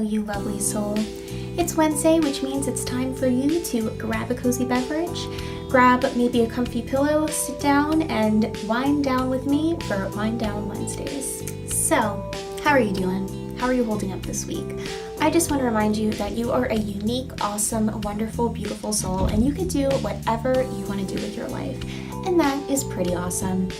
you lovely soul. It's Wednesday, which means it's time for you to grab a cozy beverage, grab maybe a comfy pillow, sit down, and wind down with me for Wind Down Wednesdays. So, how are you doing? How are you holding up this week? I just want to remind you that you are a unique, awesome, wonderful, beautiful soul, and you can do whatever you want to do with your life, and that is pretty awesome.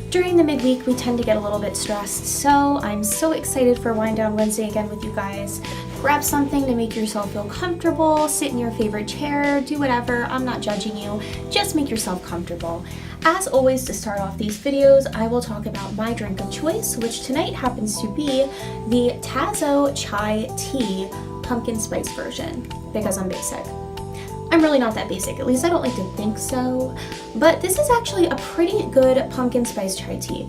During the midweek, we tend to get a little bit stressed, so I'm so excited for Wind Down Wednesday again with you guys. Grab something to make yourself feel comfortable, sit in your favorite chair, do whatever. I'm not judging you, just make yourself comfortable. As always, to start off these videos, I will talk about my drink of choice, which tonight happens to be the Tazo Chai Tea pumpkin spice version, because I'm basic. I'm really not that basic, at least I don't like to think so, but this is actually a pretty good pumpkin spice chai tea.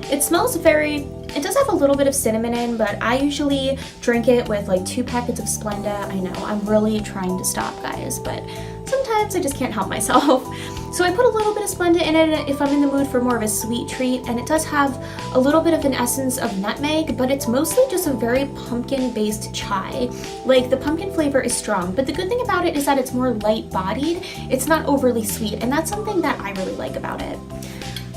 It smells it does have a little bit of cinnamon in, but I usually drink it with like 2 packets of Splenda. I know, I'm really trying to stop, guys, but sometimes I just can't help myself. So I put a little bit of Splenda in it if I'm in the mood for more of a sweet treat, and it does have a little bit of an essence of nutmeg, but it's mostly just a very pumpkin-based chai. Like, the pumpkin flavor is strong, but the good thing about it is that it's more light-bodied. It's not overly sweet, and that's something that I really like about it.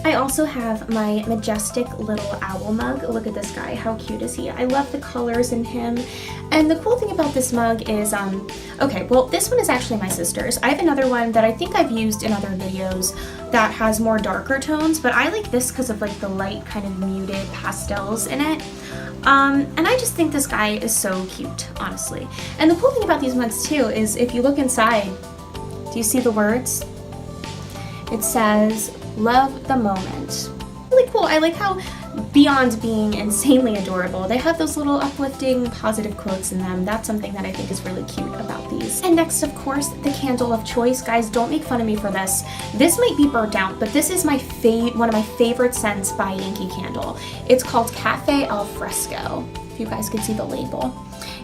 I also have my majestic little owl mug. Look at this guy, how cute is he? I love the colors in him. And the cool thing about this mug is, okay, well, this one is actually my sister's. I have another one that I think I've used in other videos that has more darker tones, but I like this because of like the light kind of muted pastels in it. And I just think this guy is so cute, honestly. And the cool thing about these mugs too is if you look inside, do you see the words? It says, "Love the moment." Really cool. I like how beyond being insanely adorable, they have those little uplifting positive quotes in them. That's something that I think is really cute about these. And next, of course, the candle of choice. Guys, don't make fun of me for this. This might be burnt out, but this is my one of my favorite scents by Yankee Candle. It's called Cafe Al Fresco, if you guys can see the label.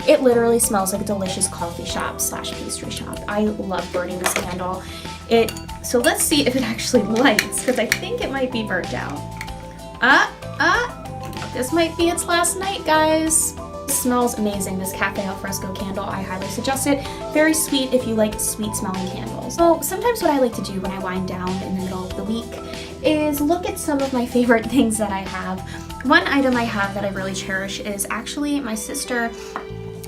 It literally smells like a delicious coffee shop / pastry shop. I love burning this candle. So let's see if it actually lights, because I think it might be burnt out. This might be its last night, guys. It smells amazing, this Cafe Al Fresco candle. I highly suggest it. Very sweet if you like sweet smelling candles. So sometimes what I like to do when I wind down in the middle of the week is look at some of my favorite things that I have. One item I have that I really cherish is actually my sister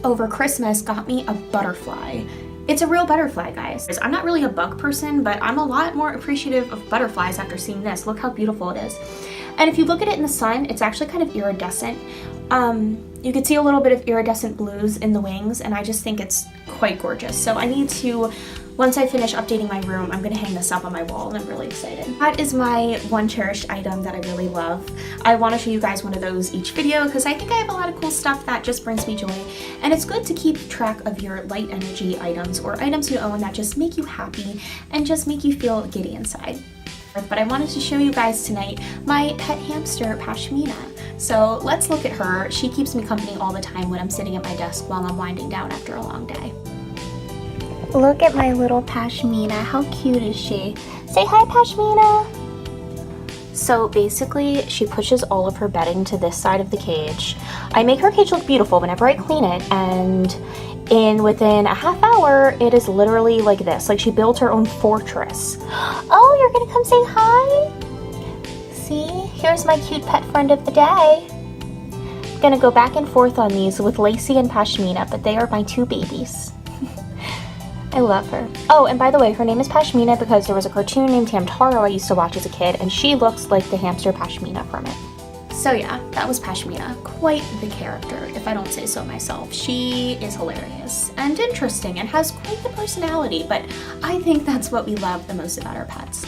over Christmas got me a butterfly. It's a real butterfly, guys. I'm not really a bug person, but I'm a lot more appreciative of butterflies after seeing this. Look how beautiful it is. And if you look at it in the sun, it's actually kind of iridescent. You can see a little bit of iridescent blues in the wings, and I just think it's quite gorgeous. So I need to, once I finish updating my room, I'm gonna hang this up on my wall, and I'm really excited. That is my one cherished item that I really love. I wanna show you guys one of those each video because I think I have a lot of cool stuff that just brings me joy. And it's good to keep track of your light energy items or items you own that just make you happy and just make you feel giddy inside. But I wanted to show you guys tonight my pet hamster, Pashmina. So let's look at her. She keeps me company all the time when I'm sitting at my desk while I'm winding down after a long day. Look at my little Pashmina. How cute is she? Say hi, Pashmina. So basically, she pushes all of her bedding to this side of the cage. I make her cage look beautiful whenever I clean it, and within a half hour, it is literally like this. Like, she built her own fortress. Oh, you're gonna come say hi? See, here's my cute pet friend of the day. I'm gonna go back and forth on these with Lacey and Pashmina, but they are my 2 babies. I love her. Oh, and by the way, her name is Pashmina because there was a cartoon named Hamtaro I used to watch as a kid, and she looks like the hamster Pashmina from it. So yeah, that was Pashmina. Quite the character, if I don't say so myself. She is hilarious and interesting and has quite the personality, but I think that's what we love the most about our pets.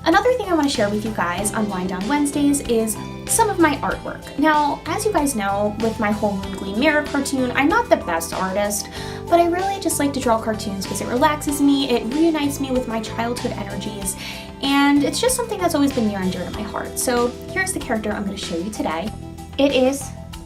Another thing I want to share with you guys on Wind Down Wednesdays is some of my artwork. Now, as you guys know, with my Whole Moon Gleam Mirror cartoon, I'm not the best artist, but I really just like to draw cartoons because it relaxes me, it reunites me with my childhood energies, and it's just something that's always been near and dear to my heart. So here's the character I'm going to show you today. It is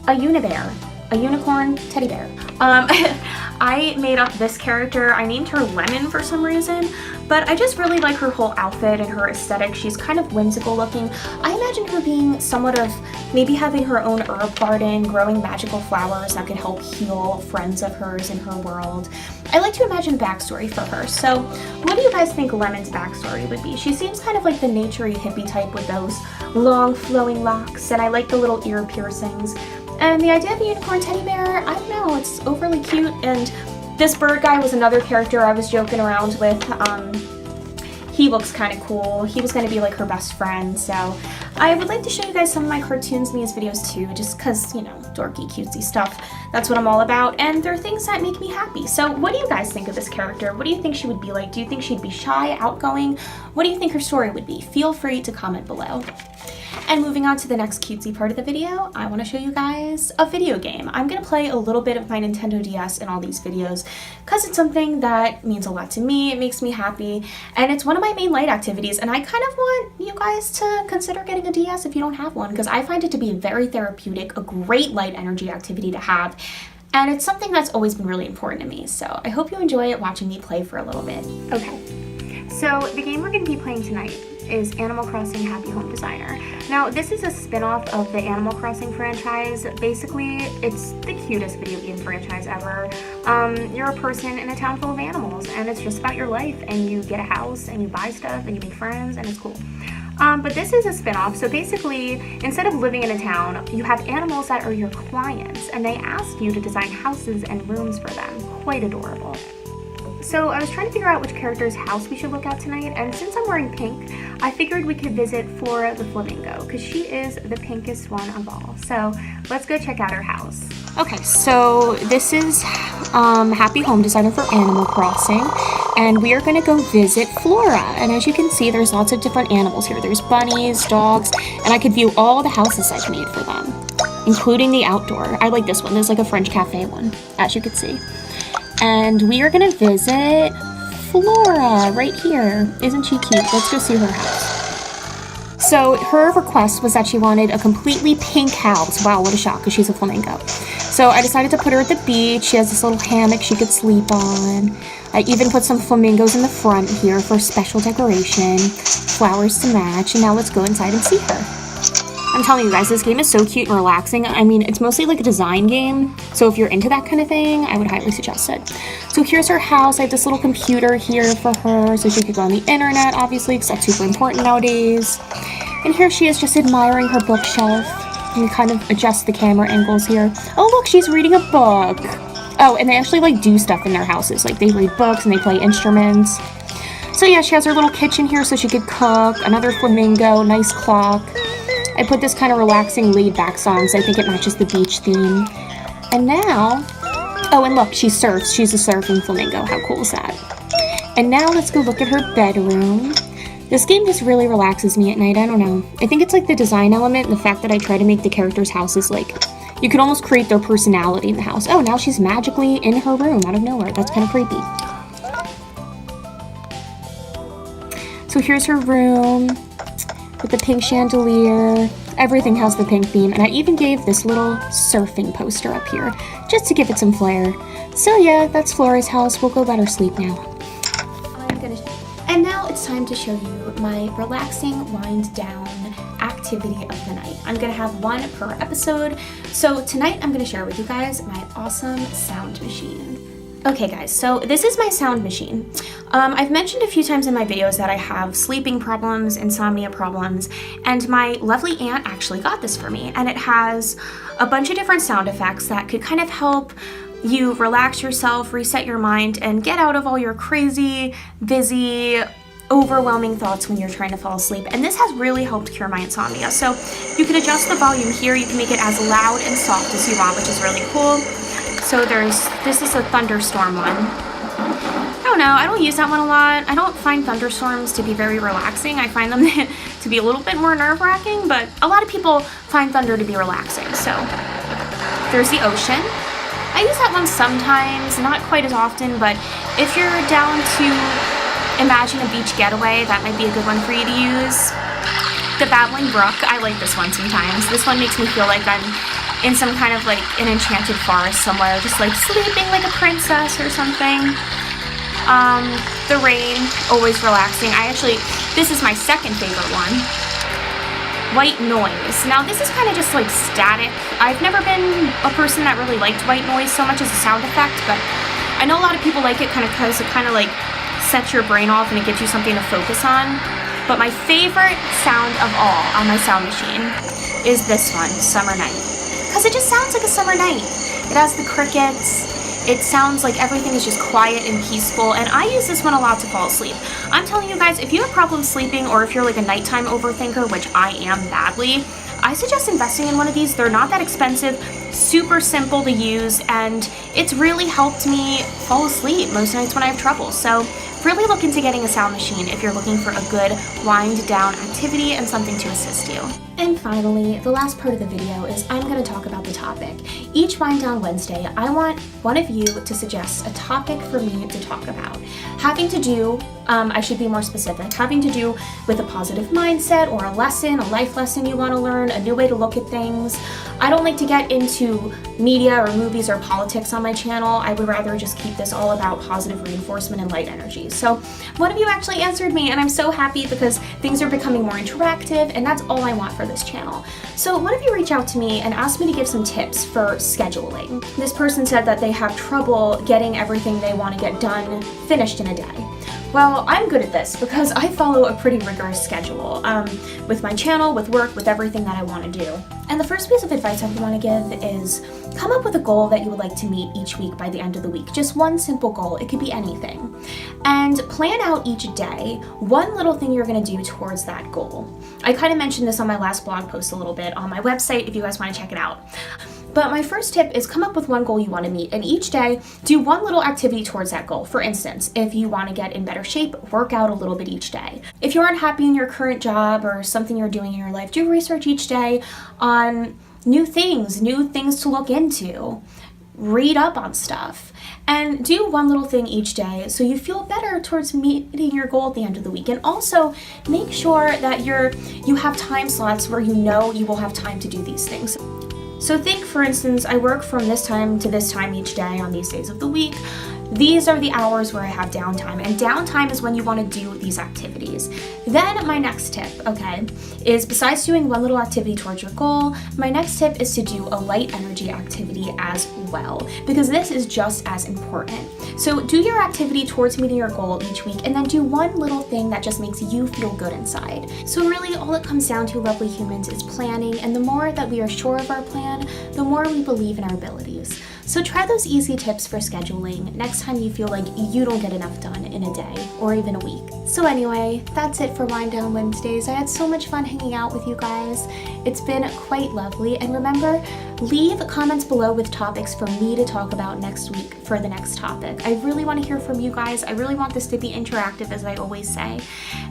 a unibear, a unicorn teddy bear. I made up this character. I named her Lemon for some reason, but I just really like her whole outfit and her aesthetic. She's kind of whimsical looking. I imagine her being somewhat of maybe having her own herb garden, growing magical flowers that could help heal friends of hers in her world. I like to imagine backstory for her. So what do you guys think Lemon's backstory would be? She seems kind of like the naturey hippie type with those long flowing locks, and I like the little ear piercings. And the idea of a unicorn teddy bear, I don't know, it's overly cute. And this bird guy was another character I was joking around with. He looks kind of cool. He was going to be like her best friend, so I would like to show you guys some of my cartoons in these videos too, just because, you know, dorky, cutesy stuff. That's what I'm all about, and they're things that make me happy. So what do you guys think of this character? What do you think she would be like? Do you think she'd be shy, outgoing? What do you think her story would be? Feel free to comment below. And moving on to the next cutesy part of the video, I want to show you guys a video game. I'm going to play a little bit of my Nintendo DS in all these videos because it's something that means a lot to me. It makes me happy, and it's one of my main light activities, and I kind of want you guys to consider getting a DS if you don't have one, because I find it to be very therapeutic, a great light energy activity to have, and it's something that's always been really important to me. So I hope you enjoy watching me play for a little bit. Okay, so the game we're going to be playing tonight is Animal Crossing Happy Home Designer. Now, this is a spin-off of the Animal Crossing franchise. Basically, it's the cutest video game franchise ever. You're a person in a town full of animals, and it's just about your life, and you get a house, and you buy stuff, and you make friends, and it's cool. But this is a spin-off, so basically, instead of living in a town, you have animals that are your clients, and they ask you to design houses and rooms for them. Quite adorable. So I was trying to figure out which character's house we should look at tonight, and since I'm wearing pink, I figured we could visit Flora the Flamingo, because she is the pinkest one of all. So let's go check out her house. Okay, so this is Happy Home Designer for Animal Crossing, and we are going to go visit Flora. And as you can see, there's lots of different animals here. There's bunnies, dogs, and I could view all the houses I've made for them, including the outdoor. I like this one. There's like a French cafe one, as you can see. And we are gonna visit Flora right here. Isn't she cute? Let's go see her house. So her request was that she wanted a completely pink house. Wow, what a shock, because she's a flamingo. So I decided to put her at the beach. She has this little hammock she could sleep on. I even put some flamingos in the front here for special decoration, flowers to match, and now let's go inside and see her. I'm telling you guys, this game is so cute and relaxing. I mean, it's mostly like a design game, so if you're into that kind of thing, I would highly suggest it. So here's her house. I have this little computer here for her, so she could go on the internet, obviously, because that's super important nowadays. And here she is just admiring her bookshelf. You can kind of adjust the camera angles here. Oh, look, she's reading a book. Oh, and they actually, like, do stuff in their houses. Like, they read books and they play instruments. So yeah, she has her little kitchen here so she could cook. Another flamingo, nice clock. I put this kind of relaxing laid-back song, so I think it matches the beach theme. And now, oh, and look, she surfs. She's a surfing flamingo. How cool is that? And now let's go look at her bedroom. This game just really relaxes me at night. I don't know. I think it's like the design element and the fact that I try to make the characters' houses like, you could almost create their personality in the house. Oh, now she's magically in her room out of nowhere. That's kind of creepy. So here's her room with the pink chandelier. Everything has the pink theme, and I even gave this little surfing poster up here just to give it some flair. So yeah, that's Flora's house. We'll go let her sleep now. And now it's time to show you my relaxing wind down activity of the night. I'm gonna have one per episode. So tonight I'm gonna share with you guys my awesome sound machine. Okay guys, so this is my sound machine. I've mentioned a few times in my videos that I have sleeping problems, insomnia problems, and my lovely aunt actually got this for me, and it has a bunch of different sound effects that could kind of help you relax yourself, reset your mind, and get out of all your crazy, busy, overwhelming thoughts when you're trying to fall asleep. And this has really helped cure my insomnia. So you can adjust the volume here, you can make it as loud and soft as you want, which is really cool. So this is a thunderstorm one. I don't know, I don't use that one a lot. I don't find thunderstorms to be very relaxing. I find them to be a little bit more nerve-wracking, but a lot of people find thunder to be relaxing. So there's the ocean. I use that one sometimes, not quite as often, but if you're down to imagine a beach getaway, that might be a good one for you to use. The Babbling Brook, I like this one sometimes. This one makes me feel like I'm in some kind of like an enchanted forest somewhere, just like sleeping like a princess or something. The rain, always relaxing. This is my second favorite one. White noise. Now this is kind of just like static. I've never been a person that really liked white noise so much as a sound effect, but I know a lot of people like it because it kind of like sets your brain off and it gives you something to focus on. But my favorite sound of all on my sound machine is this one, Summer Night. Because it just sounds like a summer night. It has the crickets. It sounds like everything is just quiet and peaceful, and I use this one a lot to fall asleep. I'm telling you guys, if you have problems sleeping or if you're like a nighttime overthinker, which I am badly, I suggest investing in one of these. They're not that expensive, super simple to use, and it's really helped me fall asleep most nights when I have trouble. So really look into getting a sound machine if you're looking for a good wind down activity and something to assist you. And finally, the last part of the video is I'm going to talk about the topic. Each Wind Down Wednesday, I want one of you to suggest a topic for me to talk about. Having to do, I should be more specific, having to do with a positive mindset or a lesson, a life lesson you want to learn, a new way to look at things. I don't like to get into media or movies or politics on my channel. I would rather just keep this all about positive reinforcement and light energy. So one of you actually answered me, and I'm so happy because things are becoming more interactive, and that's all I want for this channel. So one of you reached out to me and asked me to give some tips for scheduling. This person said that they have trouble getting everything they want to get done finished in a day. Well, I'm good at this because I follow a pretty rigorous schedule with my channel, with work, with everything that I want to do. And the first piece of advice I would want to give is come up with a goal that you would like to meet each week by the end of the week. Just one simple goal. It could be anything. And plan out each day one little thing you're going to do towards that goal. I kind of mentioned this on my last blog post a little bit on my website if you guys want to check it out. But my first tip is come up with one goal you want to meet, and each day do one little activity towards that goal. For instance, if you want to get in better shape, work out a little bit each day. If you aren't happy in your current job or something you're doing in your life, do research each day on new things to look into. Read up on stuff and do one little thing each day so you feel better towards meeting your goal at the end of the week. And also make sure that you have time slots where you know you will have time to do these things. So think, for instance, I work from this time to this time each day on these days of the week. These are the hours where I have downtime, and downtime is when you want to do these activities. Then my next tip, okay, is besides doing one little activity towards your goal, my next tip is to do a light energy activity as well, because this is just as important. So do your activity towards meeting your goal each week, and then do one little thing that just makes you feel good inside. So really all it comes down to, lovely humans, is planning, and the more that we are sure of our plan, the more we believe in our abilities. So try those easy tips for scheduling next time you feel like you don't get enough done in a day or even a week. So anyway, that's it for Wind Down Wednesdays. I had so much fun hanging out with you guys. It's been quite lovely. And remember, leave comments below with topics for me to talk about next week for the next topic. I really want to hear from you guys. I really want this to be interactive, as I always say.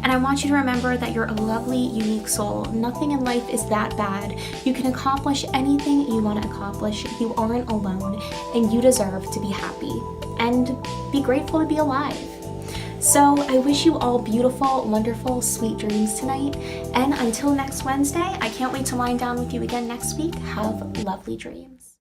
And I want you to remember that you're a lovely, unique soul. Nothing in life is that bad. You can accomplish anything you want to accomplish. You aren't alone, and you deserve to be happy and be grateful to be alive. So I wish you all beautiful, wonderful, sweet dreams tonight. And until next Wednesday, I can't wait to wind down with you again next week. Have lovely dreams.